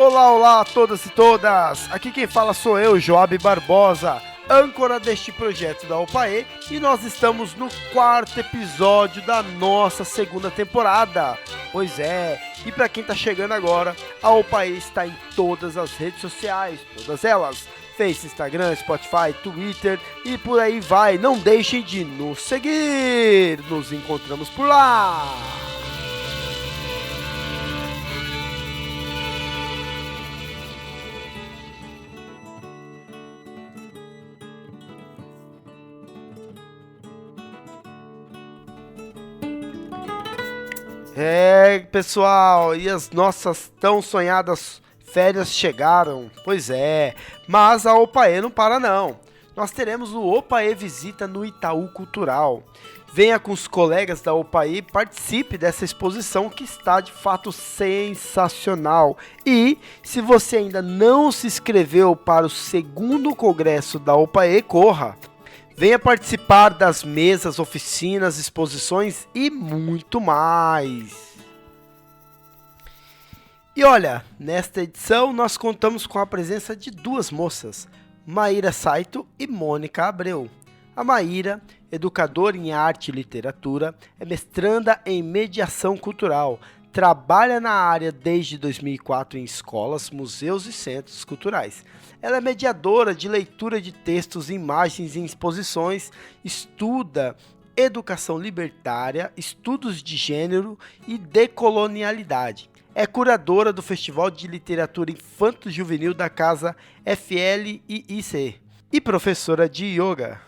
Olá, olá a todas e todas! Aqui quem fala sou eu, Joab Barbosa, âncora deste projeto da OPAE, e nós estamos no 4º episódio da nossa 2ª temporada. Pois é, e para quem tá chegando agora, a OPAE está em todas as redes sociais, todas elas, Face, Instagram, Spotify, Twitter e por aí vai. Não deixem de nos seguir, nos encontramos por lá! Pessoal, e as nossas tão sonhadas férias chegaram? Pois é, mas a OPAE não para não. Nós teremos o OPAE Visita no Itaú Cultural. Venha com os colegas da OPAE, participe dessa exposição que está de fato sensacional. E se você ainda não se inscreveu para o 2º congresso da OPAE, corra! Venha participar das mesas, oficinas, exposições e muito mais. E olha, nesta edição nós contamos com a presença de duas moças, Maíra Saito e Mônica Abreu. A Maíra, educadora em arte e literatura, é mestranda em mediação cultural, trabalha na área desde 2004 em escolas, museus e centros culturais. Ela é mediadora de leitura de textos, imagens e exposições, estuda educação libertária, estudos de gênero e decolonialidade. É curadora do Festival de Literatura Infanto-Juvenil da Casa FLIIC e professora de yoga.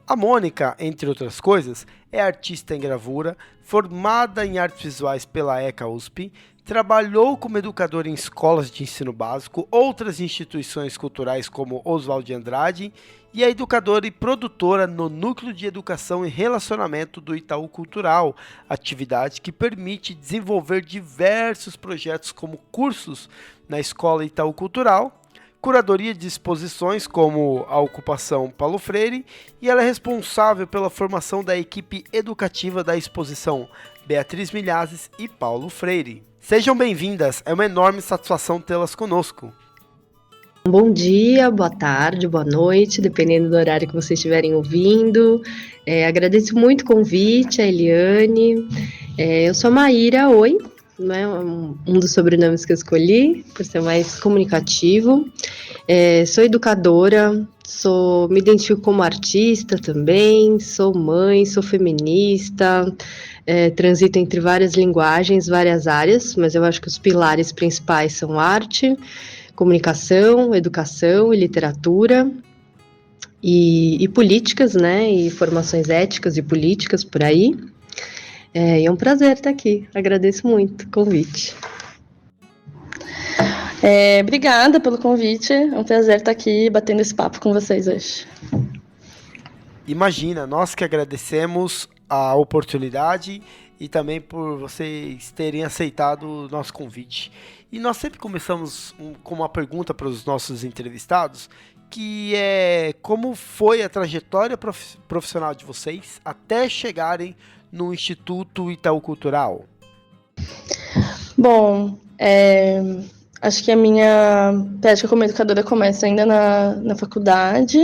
A Mônica, entre outras coisas, é artista em gravura, formada em artes visuais pela ECA USP, trabalhou como educadora em escolas de ensino básico, outras instituições culturais como Oswald de Andrade, e é educadora e produtora no Núcleo de Educação e Relacionamento do Itaú Cultural, atividade que permite desenvolver diversos projetos como cursos na Escola Itaú Cultural, curadoria de exposições como a Ocupação Paulo Freire, e ela é responsável pela formação da equipe educativa da exposição Beatriz Milhazes e Paulo Freire. Sejam bem-vindas, é uma enorme satisfação tê-las conosco. Bom dia, boa tarde, boa noite, dependendo do horário que vocês estiverem ouvindo. Agradeço muito o convite, a Eliane. Eu sou a Maíra, oi, né, um dos sobrenomes que eu escolhi, por ser mais comunicativo. Sou educadora, me identifico como artista também, sou mãe, sou feminista, transito entre várias linguagens, várias áreas, mas eu acho que os pilares principais são arte, comunicação, educação e literatura e políticas, né, e formações éticas e políticas por aí. E é um prazer estar aqui, agradeço muito o convite. Obrigada pelo convite, é um prazer estar aqui batendo esse papo com vocês hoje. Imagina, nós que agradecemos a oportunidade e também por vocês terem aceitado o nosso convite. E nós sempre começamos com uma pergunta para os nossos entrevistados, que é como foi a trajetória profissional de vocês até chegarem no Instituto Itaú Cultural? Bom, acho que a minha prática como educadora começa ainda na faculdade.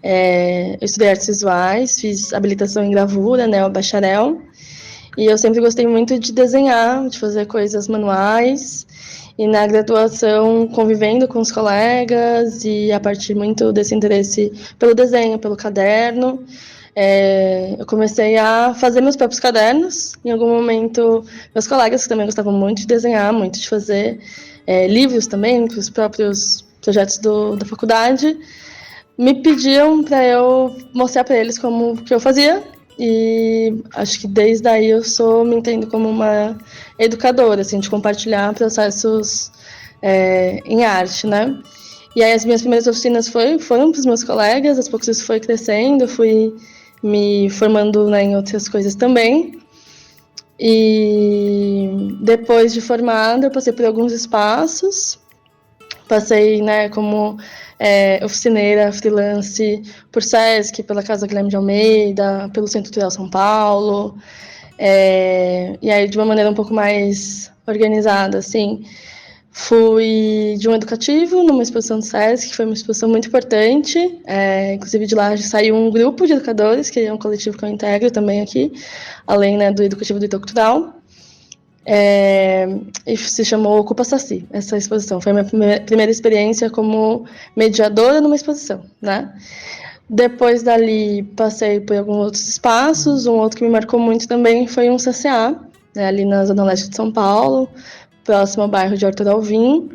Eu estudei artes visuais, fiz habilitação em gravura, né, o bacharel, e eu sempre gostei muito de desenhar, de fazer coisas manuais, e na graduação convivendo com os colegas, e a partir muito desse interesse pelo desenho, pelo caderno, eu comecei a fazer meus próprios cadernos. Em algum momento, meus colegas que também gostavam muito de desenhar, muito de fazer livros também, com os próprios projetos da faculdade, me pediam para eu mostrar para eles como que eu fazia, e acho que desde aí eu me entendo como uma educadora, assim, de compartilhar processos em arte, né? E aí as minhas primeiras oficinas foram para os meus colegas, aos poucos isso foi crescendo, eu fui me formando, né, em outras coisas também. E depois de formada, eu passei por alguns espaços, passei, né, como oficineira, freelance, por SESC, pela Casa Guilherme de Almeida, pelo Centro Cultural São Paulo, e aí de uma maneira um pouco mais organizada, assim, Fui de um educativo numa exposição do SESC, que foi uma exposição muito importante. Inclusive, de lá já saiu um grupo de educadores, que é um coletivo que eu integro também aqui, além, né, do educativo do Itaú Cultural. E se chamou Ocupa Saci, essa exposição. Foi a minha primeira experiência como mediadora numa exposição, né? Depois dali, passei por alguns outros espaços. Um outro que me marcou muito também foi um CCA, né, ali na Zona Leste de São Paulo, próximo ao bairro de Arthur Alvim.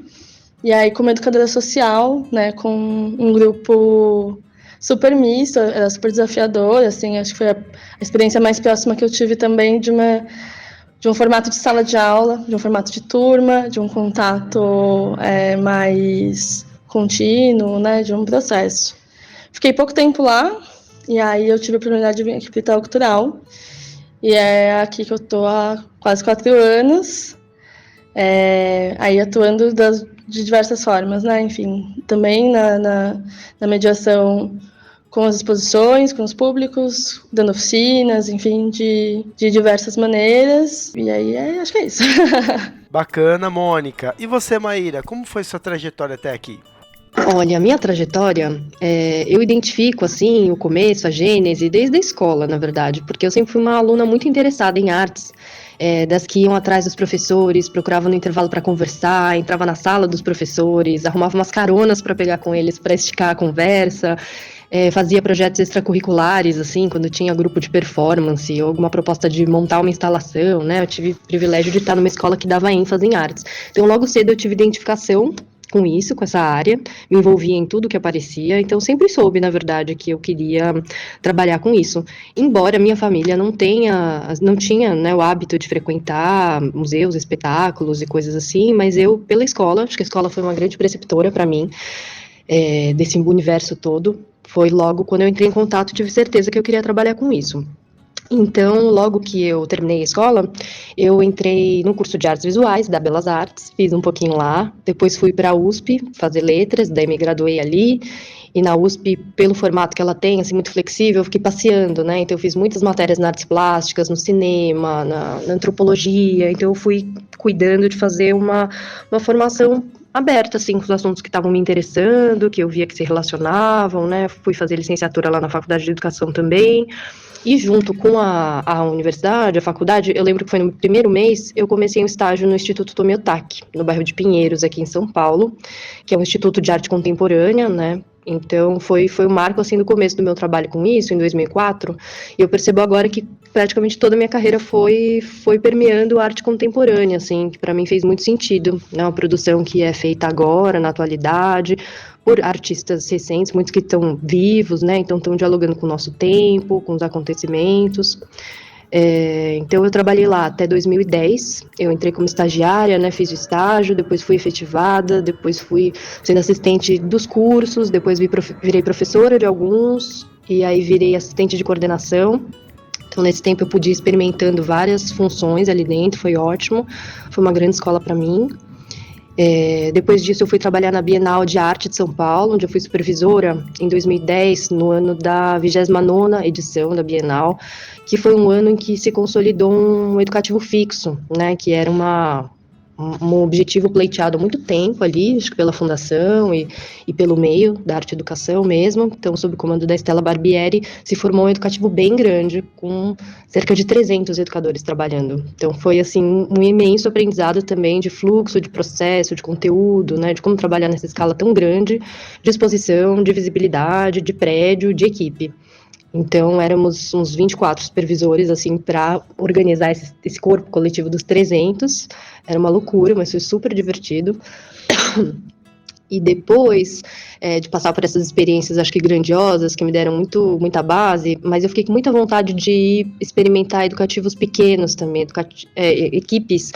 E aí, como educadora social, né, com um grupo super misto, era super desafiador, assim, acho que foi a experiência mais próxima que eu tive também de um formato de sala de aula, de um formato de turma, de um contato mais contínuo, né, de um processo. Fiquei pouco tempo lá, e aí eu tive a oportunidade de vir aqui para o Itaú Cultural, e é aqui que eu estou há quase 4 anos, aí atuando de diversas formas, né, enfim, também na mediação com as exposições, com os públicos, dando oficinas, enfim, de diversas maneiras. E aí, acho que é isso. Bacana, Mônica. E você, Maíra, como foi sua trajetória até aqui? Olha, a minha trajetória, eu identifico, assim, o começo, a gênese, desde a escola, na verdade, porque eu sempre fui uma aluna muito interessada em artes, das que iam atrás dos professores, procuravam no intervalo para conversar, entrava na sala dos professores, arrumava umas caronas para pegar com eles, para esticar a conversa, fazia projetos extracurriculares, assim, quando tinha grupo de performance, ou alguma proposta de montar uma instalação, né, eu tive o privilégio de estar numa escola que dava ênfase em artes. Então, logo cedo eu tive identificação com isso, com essa área, me envolvia em tudo que aparecia, então sempre soube, na verdade, que eu queria trabalhar com isso. Embora minha família não tinha, né, o hábito de frequentar museus, espetáculos e coisas assim, mas eu, pela escola, acho que a escola foi uma grande preceptora para mim, desse universo todo, foi logo quando eu entrei em contato, tive certeza que eu queria trabalhar com isso. Então, logo que eu terminei a escola, eu entrei no curso de artes visuais da Belas Artes, fiz um pouquinho lá, depois fui para a USP fazer letras, daí me graduei ali, e na USP, pelo formato que ela tem, assim, muito flexível, eu fiquei passeando, né, então eu fiz muitas matérias na artes plásticas, no cinema, na antropologia, então eu fui cuidando de fazer uma formação aberta, assim, com os assuntos que estavam me interessando, que eu via que se relacionavam, né, fui fazer licenciatura lá na Faculdade de Educação também. E junto com a universidade, a faculdade, eu lembro que foi no primeiro mês, eu comecei um estágio no Instituto Tomiotaki, no bairro de Pinheiros, aqui em São Paulo, que é um instituto de arte contemporânea, né? Então, foi um marco, assim, do começo do meu trabalho com isso, em 2004, e eu percebo agora que praticamente toda a minha carreira foi permeando a arte contemporânea, assim, que para mim fez muito sentido, né? Uma produção que é feita agora, na atualidade, por artistas recentes, muitos que estão vivos, né, então estão dialogando com o nosso tempo, com os acontecimentos. Então eu trabalhei lá até 2010, eu entrei como estagiária, né, fiz o estágio, depois fui efetivada, depois fui sendo assistente dos cursos, depois virei professora de alguns, e aí virei assistente de coordenação. Então, nesse tempo, eu pude ir experimentando várias funções ali dentro, foi ótimo, foi uma grande escola para mim. Depois disso, eu fui trabalhar na Bienal de Arte de São Paulo, onde eu fui supervisora em 2010, no ano da 29ª edição da Bienal, que foi um ano em que se consolidou um educativo fixo, né, que era um objetivo pleiteado há muito tempo ali, acho que pela fundação e pelo meio da arte e educação mesmo. Então, sob o comando da Estela Barbieri, se formou um educativo bem grande, com cerca de 300 educadores trabalhando. Então, foi, assim, um imenso aprendizado também de fluxo, de processo, de conteúdo, né, de como trabalhar nessa escala tão grande, de exposição, de visibilidade, de prédio, de equipe. Então, éramos uns 24 supervisores, assim, para organizar esse corpo coletivo dos 300. Era uma loucura, mas foi super divertido. E depois de passar por essas experiências, acho que grandiosas, que me deram muita base, mas eu fiquei com muita vontade de experimentar educativos pequenos também, equipes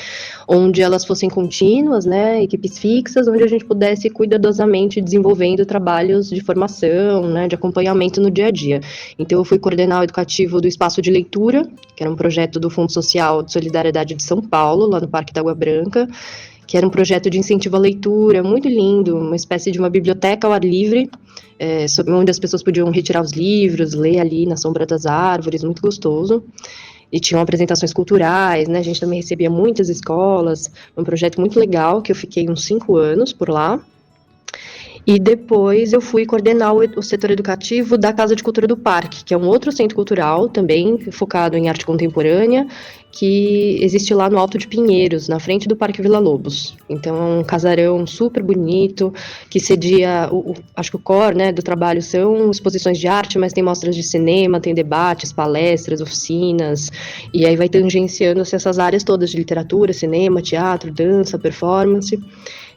onde elas fossem contínuas, né, equipes fixas, onde a gente pudesse cuidadosamente desenvolvendo trabalhos de formação, né, de acompanhamento no dia a dia. Então, eu fui coordenar o educativo do Espaço de Leitura, que era um projeto do Fundo Social de Solidariedade de São Paulo, lá no Parque da Água Branca, que era um projeto de incentivo à leitura, muito lindo, uma espécie de uma biblioteca ao ar livre, onde as pessoas podiam retirar os livros, ler ali na sombra das árvores, muito gostoso. e tinham apresentações culturais, né? A gente também recebia muitas escolas, um projeto muito legal, que eu fiquei uns 5 anos por lá. E depois eu fui coordenar o setor educativo da Casa de Cultura do Parque, que é um outro centro cultural também focado em arte contemporânea, que existe lá no Alto de Pinheiros, na frente do Parque Vila Lobos. Então é um casarão super bonito, que cedia, acho que o core, né, do trabalho são exposições de arte, mas tem mostras de cinema, tem debates, palestras, oficinas, e aí vai tangenciando essas áreas todas de literatura, cinema, teatro, dança, performance.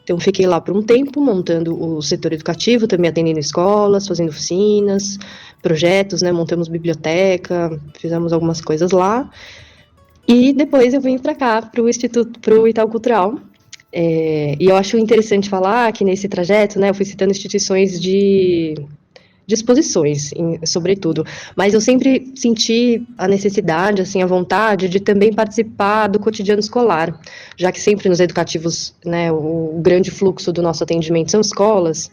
Então, fiquei lá por um tempo, montando o setor educativo, também atendendo escolas, fazendo oficinas, projetos, né, montamos biblioteca, fizemos algumas coisas lá. E depois eu vim para cá, para o Instituto, para o Itaú Cultural. E eu acho interessante falar que nesse trajeto, né, eu fui citando instituições de exposições, sobretudo, mas eu sempre senti a necessidade, assim, a vontade de também participar do cotidiano escolar, já que sempre nos educativos, né, o grande fluxo do nosso atendimento são escolas,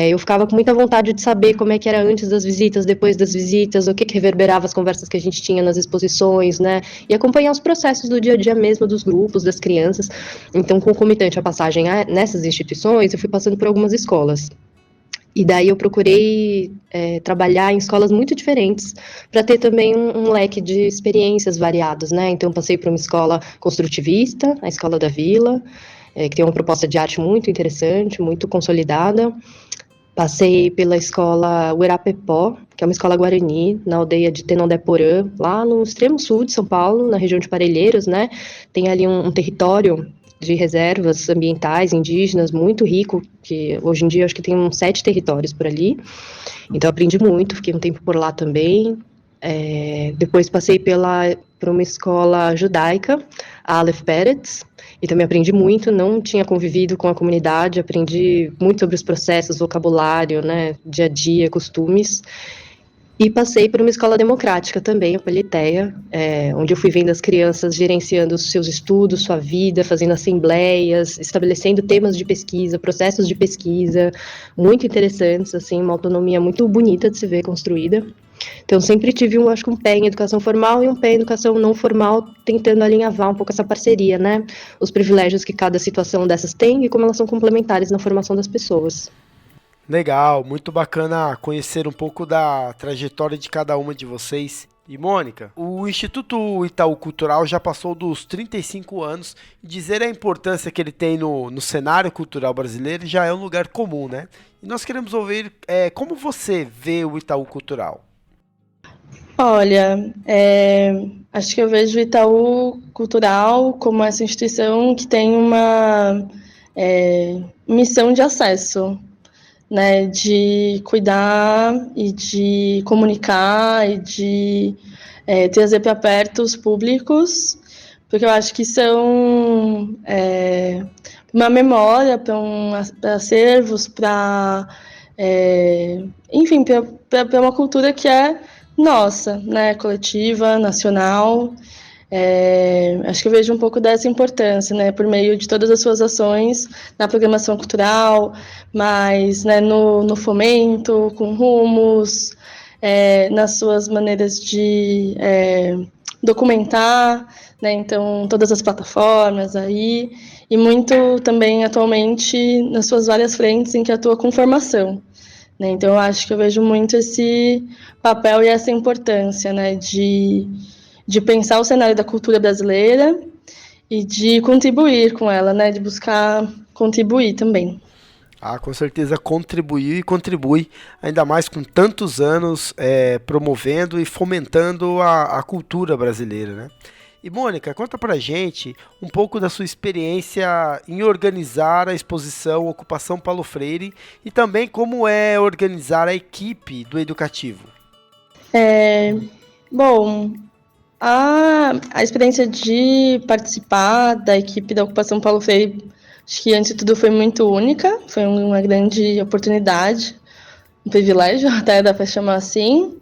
eu ficava com muita vontade de saber como é que era antes das visitas, depois das visitas, o que reverberava as conversas que a gente tinha nas exposições, né, e acompanhar os processos do dia a dia mesmo dos grupos, das crianças. Então, concomitante à passagem nessas instituições, eu fui passando por algumas escolas. E daí eu procurei trabalhar em escolas muito diferentes, para ter também um leque de experiências variadas, né? Então, passei por uma escola construtivista, a Escola da Vila, que tem uma proposta de arte muito interessante, muito consolidada. Passei pela escola Uerapepó, que é uma escola guarani, na aldeia de Tenondeporã, lá no extremo sul de São Paulo, na região de Parelheiros, né? Tem ali um território de reservas ambientais indígenas muito rico, que hoje em dia acho que tem uns 7 territórios por ali. Então aprendi muito, fiquei um tempo por lá também. Depois passei por uma escola judaica, a Aleph Peretz, e também aprendi muito, não tinha convivido com a comunidade, aprendi muito sobre os processos, vocabulário, né, dia a dia, costumes. E passei por uma escola democrática também, a Politeia, onde eu fui vendo as crianças gerenciando os seus estudos, sua vida, fazendo assembleias, estabelecendo temas de pesquisa, processos de pesquisa, muito interessantes, assim, uma autonomia muito bonita de se ver construída. Então, sempre tive, acho que um pé em educação formal e um pé em educação não formal, tentando alinhavar um pouco essa parceria, né? Os privilégios que cada situação dessas tem e como elas são complementares na formação das pessoas. Legal, muito bacana conhecer um pouco da trajetória de cada uma de vocês. E Mônica, o Instituto Itaú Cultural já passou dos 35 anos e dizer a importância que ele tem no cenário cultural brasileiro já é um lugar comum, né? E nós queremos ouvir como você vê o Itaú Cultural. Olha, acho que eu vejo o Itaú Cultural como essa instituição que tem uma missão de acesso, né, de cuidar e de comunicar e de trazer para perto os públicos, porque eu acho que são uma memória para acervos, para, enfim, para uma cultura que é nossa, né, coletiva, nacional. Acho que eu vejo um pouco dessa importância, né, por meio de todas as suas ações na programação cultural, mas, né, no fomento, com rumos, nas suas maneiras de documentar, né, então todas as plataformas aí, e muito também atualmente nas suas várias frentes em que atua com formação. Né, então eu acho que eu vejo muito esse papel e essa importância, né, de pensar o cenário da cultura brasileira e de contribuir com ela, né? De buscar contribuir também. Com certeza contribuiu e contribui, ainda mais com tantos anos promovendo e fomentando a cultura brasileira, né? E Mônica, conta pra gente um pouco da sua experiência em organizar a exposição Ocupação Paulo Freire e também como é organizar a equipe do educativo. Bom, a experiência de participar da equipe da Ocupação Paulo Freire, acho que antes de tudo foi muito única, foi uma grande oportunidade, um privilégio, até dá para chamar assim.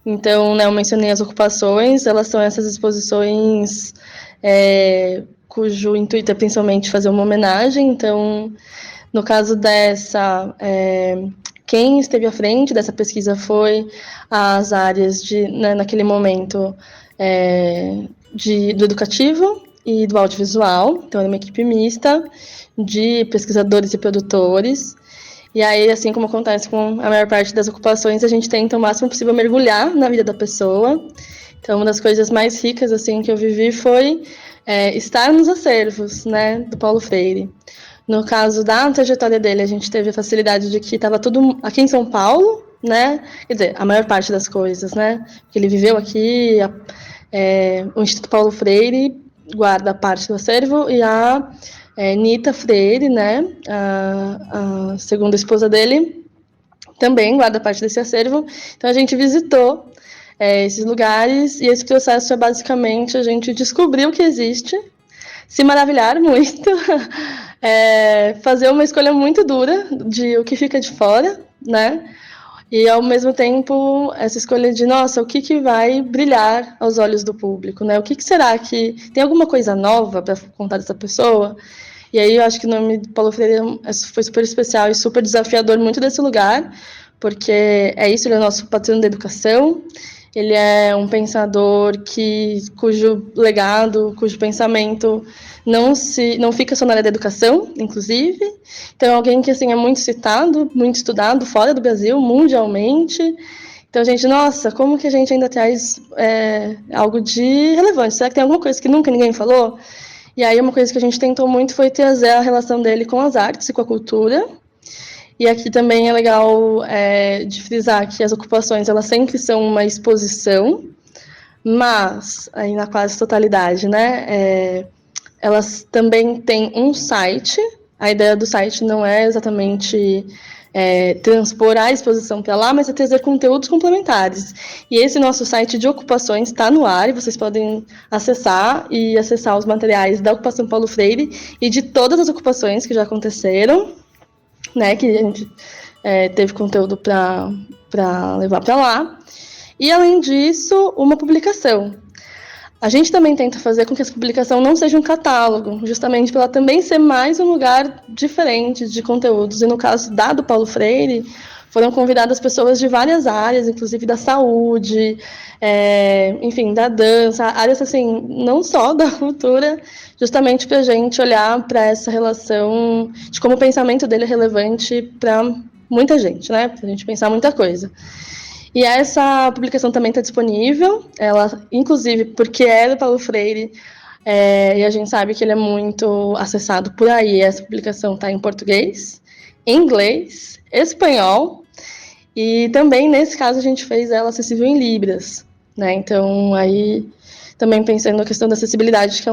Então, né, eu mencionei as ocupações, elas são essas exposições cujo intuito é principalmente fazer uma homenagem. Então, no caso dessa, quem esteve à frente dessa pesquisa foi as áreas de, né, naquele momento, do educativo e do audiovisual, então é uma equipe mista de pesquisadores e produtores. E aí, assim como acontece com a maior parte das ocupações, a gente tenta o máximo possível mergulhar na vida da pessoa. Então, uma das coisas mais ricas assim que eu vivi foi estar nos acervos, né, do Paulo Freire. No caso da trajetória dele, a gente teve a facilidade de que estava tudo aqui em São Paulo, né? Quer dizer, a maior parte das coisas, né? Porque ele viveu aqui, o Instituto Paulo Freire guarda parte do acervo e a Nita Freire, né? A segunda esposa dele, também guarda parte desse acervo. Então a gente visitou esses lugares e esse processo é basicamente a gente descobrir o que existe, se maravilhar muito, fazer uma escolha muito dura de o que fica de fora, né? E, ao mesmo tempo, essa escolha de, nossa, o que vai brilhar aos olhos do público, né? O que será que... Tem alguma coisa nova para contar dessa pessoa? E aí eu acho que o nome do Paulo Freire foi super especial e super desafiador muito desse lugar, porque é isso, ele é o nosso patrono da educação, ele é um pensador cujo legado, cujo pensamento não fica só na área da educação, inclusive. Então, é alguém que assim, é muito citado, muito estudado fora do Brasil, mundialmente. Então, gente, nossa, como que a gente ainda traz algo de relevante? Será que tem alguma coisa que nunca ninguém falou? E aí, uma coisa que a gente tentou muito foi trazer a relação dele com as artes e com a cultura. E aqui também é legal de frisar que as ocupações, elas sempre são uma exposição, mas, aí na quase totalidade, né, elas também têm um site. A ideia do site não é exatamente transpor a exposição para lá, mas é trazer conteúdos complementares. E esse nosso site de ocupações está no ar, e vocês podem acessar os materiais da Ocupação Paulo Freire e de todas as ocupações que já aconteceram, né, que a gente teve conteúdo para levar para lá. E, além disso, uma publicação. A gente também tenta fazer com que essa publicação não seja um catálogo, justamente para ela também ser mais um lugar diferente de conteúdos. E no caso do Paulo Freire, foram convidadas pessoas de várias áreas, inclusive da saúde, enfim, da dança, áreas assim, não só da cultura, justamente para a gente olhar para essa relação de como o pensamento dele é relevante para muita gente, né? Para a gente pensar muita coisa. E essa publicação também está disponível, ela, inclusive, porque é do Paulo Freire, e a gente sabe que ele é muito acessado por aí. Essa publicação está em português, em inglês, espanhol, e também, nesse caso, a gente fez ela acessível em Libras, né? Então, aí, também pensando na questão da acessibilidade, que é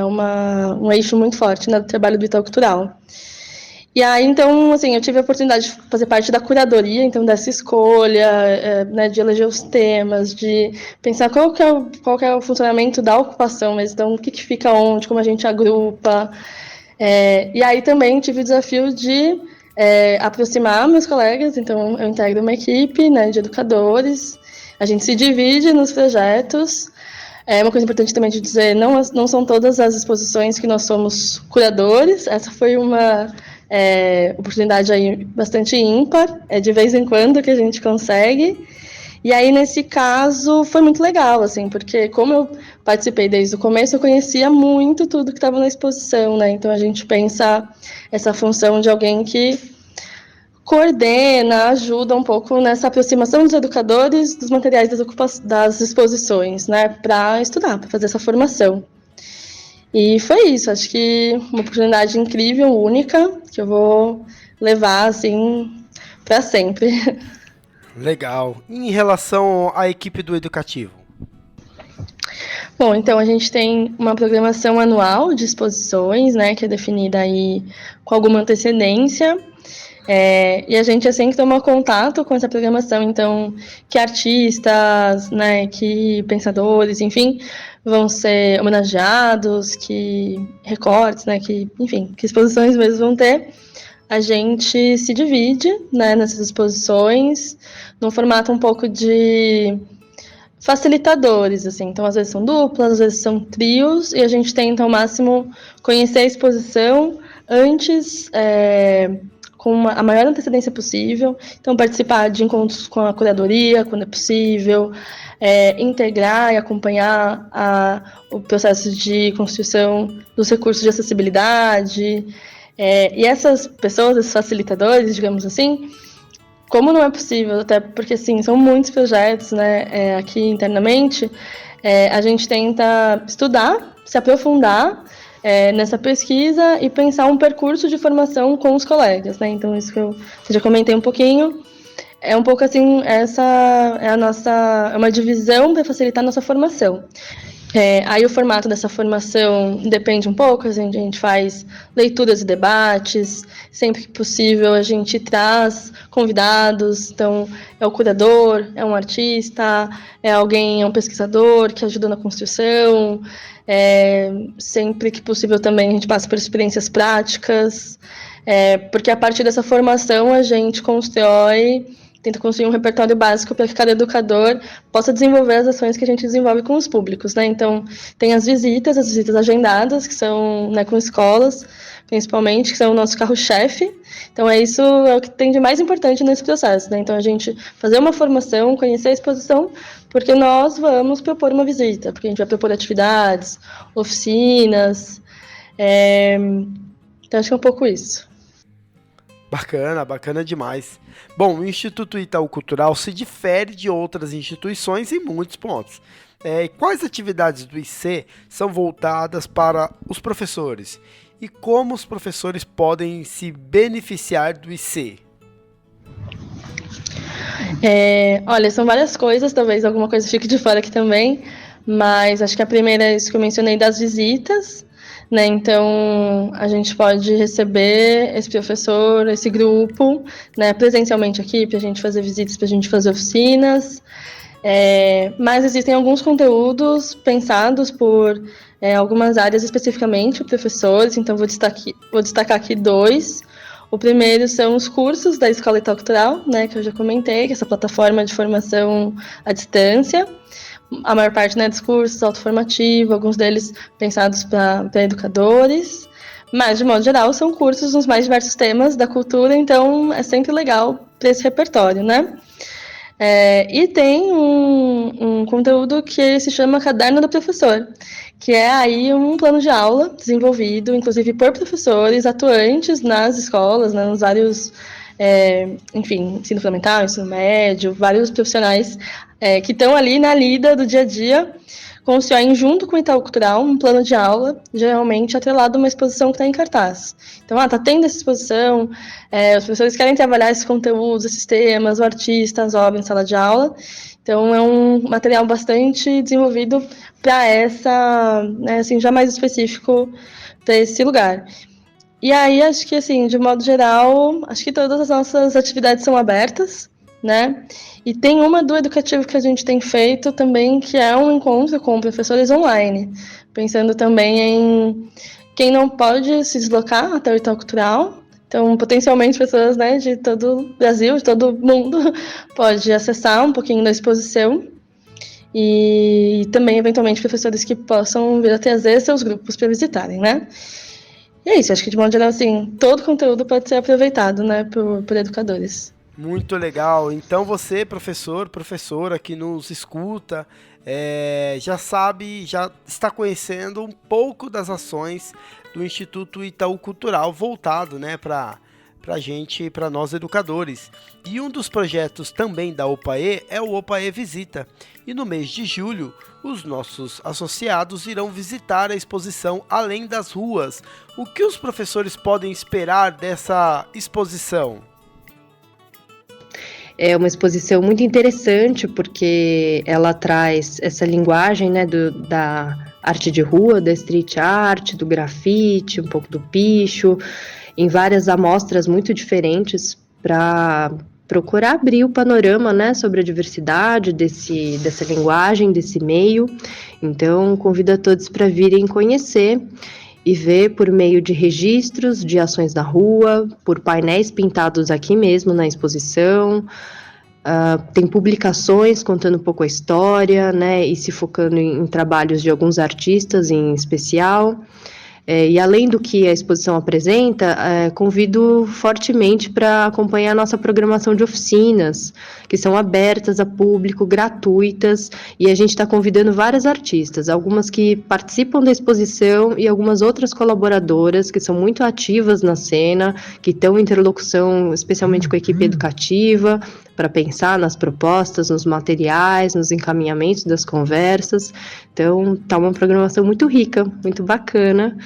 um eixo muito forte, né, do trabalho do Itaú Cultural. E aí, então, assim, eu tive a oportunidade de fazer parte da curadoria, então, dessa escolha, né, de eleger os temas, de pensar qual que é o funcionamento da ocupação, mas então, o que fica onde, como a gente agrupa. E aí também tive o desafio de aproximar meus colegas, então eu integro uma equipe, né, de educadores, a gente se divide nos projetos. Uma coisa importante também de dizer, não são todas as exposições que nós somos curadores, essa foi uma oportunidade aí bastante ímpar, de vez em quando que a gente consegue. E aí, nesse caso, foi muito legal, assim, porque como eu participei desde o começo, eu conhecia muito tudo que estava na exposição, né? Então, a gente pensa essa função de alguém que coordena, ajuda um pouco nessa aproximação dos educadores dos materiais das exposições, né? Para estudar, para fazer essa formação. E foi isso, acho que uma oportunidade incrível, única, que eu vou levar, assim, para sempre. Legal. E em relação à equipe do educativo? Bom, então a gente tem uma programação anual de exposições, né, que é definida aí com alguma antecedência, e a gente assim que toma contato com essa programação, então que artistas, né, que pensadores, enfim, vão ser homenageados, que recortes, né, que, enfim, que exposições mesmo vão ter. A gente se divide, né, nessas exposições, num formato um pouco de facilitadores, assim. Então, às vezes são duplas, às vezes são trios, e a gente tenta, ao máximo, conhecer a exposição antes, com a maior antecedência possível. Então, participar de encontros com a curadoria, quando é possível, integrar e acompanhar o processo de construção dos recursos de acessibilidade. E essas pessoas, esses facilitadores, digamos assim, como não é possível, até porque, assim, são muitos projetos, né, aqui internamente, a gente tenta estudar, se aprofundar nessa pesquisa e pensar um percurso de formação com os colegas, né? Então, isso que eu já comentei um pouquinho, é um pouco assim, essa é uma divisão para facilitar a nossa formação. Aí o formato dessa formação depende um pouco, a gente faz leituras e debates, sempre que possível a gente traz convidados, então é o curador, é um artista, é um pesquisador que ajuda na construção, sempre que possível também a gente passa por experiências práticas, porque a partir dessa formação a gente tenta construir um repertório básico para que cada educador possa desenvolver as ações que a gente desenvolve com os públicos, né? Então, tem as visitas agendadas, que são, né, com escolas, principalmente, que são o nosso carro-chefe. Então, isso é o que tem de mais importante nesse processo, né? Então, a gente fazer uma formação, conhecer a exposição, porque nós vamos propor uma visita, porque a gente vai propor atividades, oficinas. Então, acho que é um pouco isso. Bacana demais. Bom, o Instituto Itaú Cultural se difere de outras instituições em muitos pontos. Quais atividades do IC são voltadas para os professores? E como os professores podem se beneficiar do IC? Olha, são várias coisas, talvez alguma coisa fique de fora aqui também, mas acho que a primeira é isso que eu mencionei das visitas, né? Então, a gente pode receber esse professor, esse grupo, né, presencialmente aqui, para a gente fazer visitas, para a gente fazer oficinas. Mas existem alguns conteúdos pensados por algumas áreas especificamente, professores, então vou destacar aqui 2. O primeiro são os cursos da Escola Itaú Cultural, né, que eu já comentei, que é essa plataforma de formação à distância. A maior parte, né, dos cursos autoformativos, alguns deles pensados para educadores, mas, de modo geral, são cursos nos mais diversos temas da cultura, então é sempre legal para esse repertório, né? E tem um conteúdo que se chama Caderno do Professor, que é aí um plano de aula desenvolvido, inclusive por professores atuantes nas escolas, né, nos vários, enfim, ensino fundamental, ensino médio, vários profissionais que estão ali na lida do dia a dia, constroem junto com o Itaú Cultural um plano de aula, geralmente atrelado a uma exposição que está em cartaz. Então, está tendo essa exposição, os professores querem trabalhar esses conteúdos, esses temas, o artista, as obras em sala de aula. Então, é um material bastante desenvolvido para essa, né, assim, já mais específico para esse lugar. E aí, acho que, assim, de modo geral, acho que todas as nossas atividades são abertas, né? E tem uma do educativo que a gente tem feito também, que é um encontro com professores online, pensando também em quem não pode se deslocar até o Itaú Cultural. Então, potencialmente, pessoas, né, de todo o Brasil, de todo o mundo, pode acessar um pouquinho da exposição. E também, eventualmente, professores que possam vir a trazer seus grupos para visitarem, né? E é isso, acho que, de modo geral, assim, todo conteúdo pode ser aproveitado, né, por educadores. Muito legal. Então você, professora que nos escuta, já sabe, já está conhecendo um pouco das ações do Instituto Itaú Cultural voltado, né, para gente, para nós educadores. E um dos projetos também da OPAE é o OPAE Visita. E no mês de julho, os nossos associados irão visitar a exposição Além das Ruas. O que os professores podem esperar dessa exposição? É uma exposição muito interessante, porque ela traz essa linguagem, né, da arte de rua, da street art, do grafite, um pouco do picho, em várias amostras muito diferentes, para procurar abrir o panorama, né, sobre a diversidade dessa linguagem, desse meio. Então, convido a todos para virem conhecer e ver por meio de registros de ações na rua, por painéis pintados aqui mesmo na exposição. Tem publicações contando um pouco a história, né, e se focando em trabalhos de alguns artistas em especial. E além do que a exposição apresenta, convido fortemente para acompanhar a nossa programação de oficinas, que são abertas a público, gratuitas, e a gente está convidando várias artistas, algumas que participam da exposição e algumas outras colaboradoras que são muito ativas na cena, que estão em interlocução especialmente com a equipe educativa, para pensar nas propostas, nos materiais, nos encaminhamentos das conversas. Então, está uma programação muito rica, muito bacana,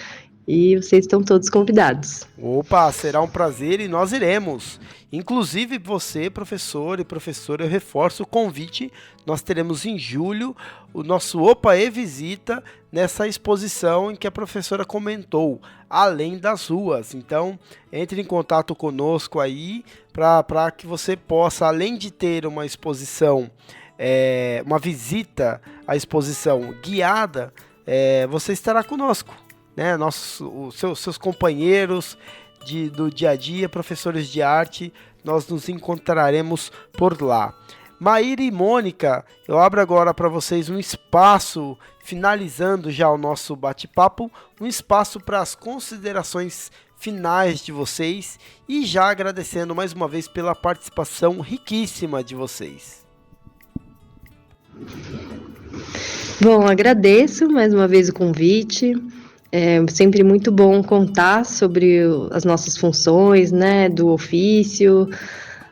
e vocês estão todos convidados. Opa, será um prazer e nós iremos. Inclusive você, professor e professora, eu reforço o convite. Nós teremos em julho o nosso Opaê Visita nessa exposição em que a professora comentou, Além das Ruas. Então, entre em contato conosco aí para que você possa, além de ter uma exposição, uma visita à exposição guiada, você estará conosco, né? Seus companheiros do dia a dia, professores de arte, nós nos encontraremos por lá. Maíra e Mônica, eu abro agora para vocês um espaço, finalizando já o nosso bate-papo, um espaço para as considerações finais de vocês e já agradecendo mais uma vez pela participação riquíssima de vocês. Bom, agradeço mais uma vez o convite. É sempre muito bom contar sobre as nossas funções, né, do ofício,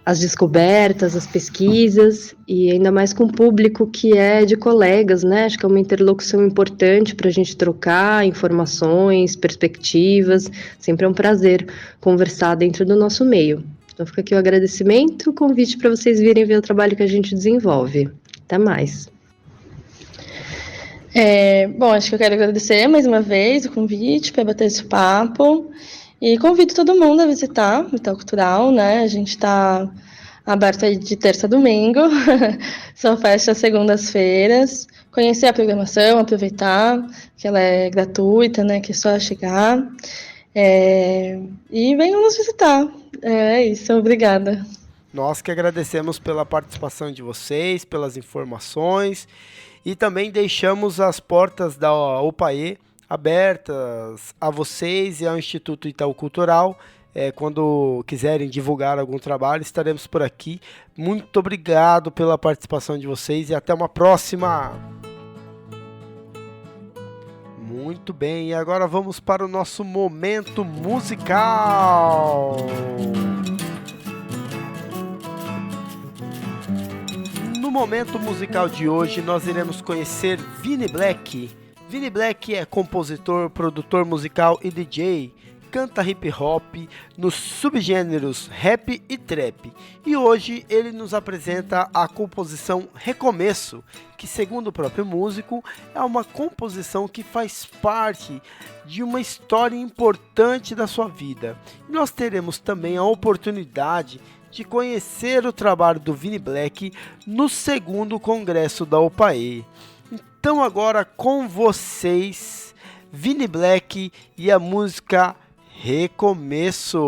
as descobertas, as pesquisas, e ainda mais com o público que é de colegas, né? Acho que é uma interlocução importante para a gente trocar informações, perspectivas. Sempre é um prazer conversar dentro do nosso meio. Então fica aqui o agradecimento, o convite para vocês virem ver o trabalho que a gente desenvolve. Até mais. Bom, acho que eu quero agradecer mais uma vez o convite para bater esse papo e convido todo mundo a visitar o Itaú Cultural, né? A gente está aberto aí de terça a domingo, só fecha às segundas-feiras, conhecer a programação, aproveitar que ela é gratuita, né? Que é só chegar e venham nos visitar. É isso, obrigada. Nós que agradecemos pela participação de vocês, pelas informações. E também deixamos as portas da Opaê abertas a vocês e ao Instituto Itaú Cultural. Quando quiserem divulgar algum trabalho, estaremos por aqui. Muito obrigado pela participação de vocês e até uma próxima! Muito bem, e agora vamos para o nosso momento musical! No momento musical de hoje, nós iremos conhecer Vini Black. Vini Black é compositor, produtor musical e DJ. Canta hip hop nos subgêneros rap e trap. E hoje ele nos apresenta a composição Recomeço, que segundo o próprio músico, é uma composição que faz parte de uma história importante da sua vida. E nós teremos também a oportunidade de conhecer o trabalho do Vini Black no 2º Congresso da Opaê. Então agora com vocês, Vini Black e a música Recomeço.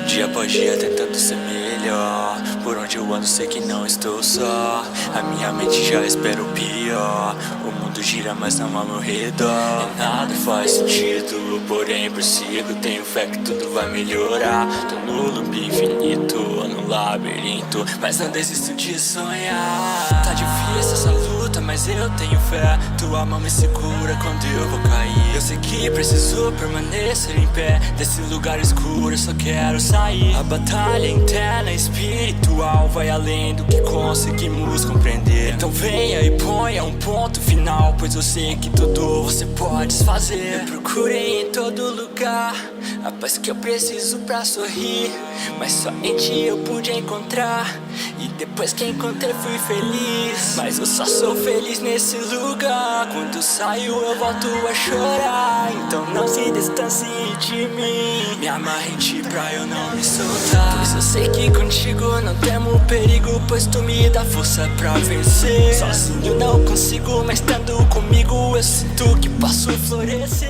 Dia após dia tentando ser melhor. Por onde eu ando sei que não estou só. A minha mente já espera o pior. O mundo gira mas não ao meu redor. E nada faz sentido, porém prossigo. Tenho fé que tudo vai melhorar. Tô no loop infinito, no labirinto, mas não desisto de sonhar. Tá difícil essa luta, mas eu tenho fé. Tua mão me segura quando eu vou cair. Eu sei que preciso permanecer em pé. Desse lugar escuro eu só quero sair. A batalha interna espiritual vai além do que conseguimos compreender. Então venha e ponha um ponto final, pois eu sei que tudo você pode fazer. Eu procurei em todo lugar a paz que eu preciso pra sorrir, mas só em ti eu pude encontrar. E depois que encontrei fui feliz, mas eu só sou feliz nesse lugar. Quando saio eu volto a chorar. Então não se distancie de mim, me amarre em ti pra eu não me soltar. Pois eu sei que contigo não temo perigo, pois tu me dá força pra vencer. Sozinho não consigo, mas estando comigo eu sinto que posso florescer.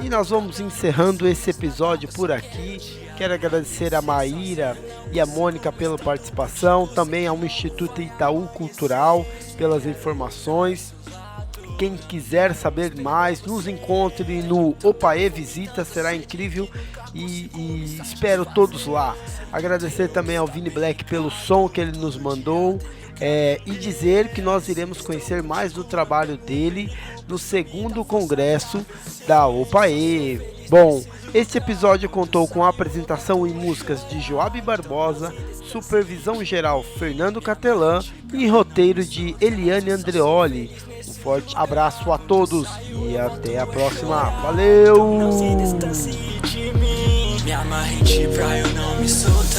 E nós vamos encerrando esse episódio por aqui. Quero agradecer a Maíra e a Mônica pela participação, também ao Instituto Itaú Cultural pelas informações. Quem quiser saber mais, nos encontre no Opaê Visita, será incrível e espero todos lá. Agradecer também ao Vini Black pelo som que ele nos mandou. E dizer que nós iremos conhecer mais do trabalho dele no 2º Congresso da Opaê. Bom, este episódio contou com a apresentação e músicas de Joab Barbosa, supervisão geral Fernando Catelan e roteiro de Eliane Andreoli. Um forte abraço a todos e até a próxima. Valeu! Não se distancie de mim, me amarre em ti pra eu não me soltar.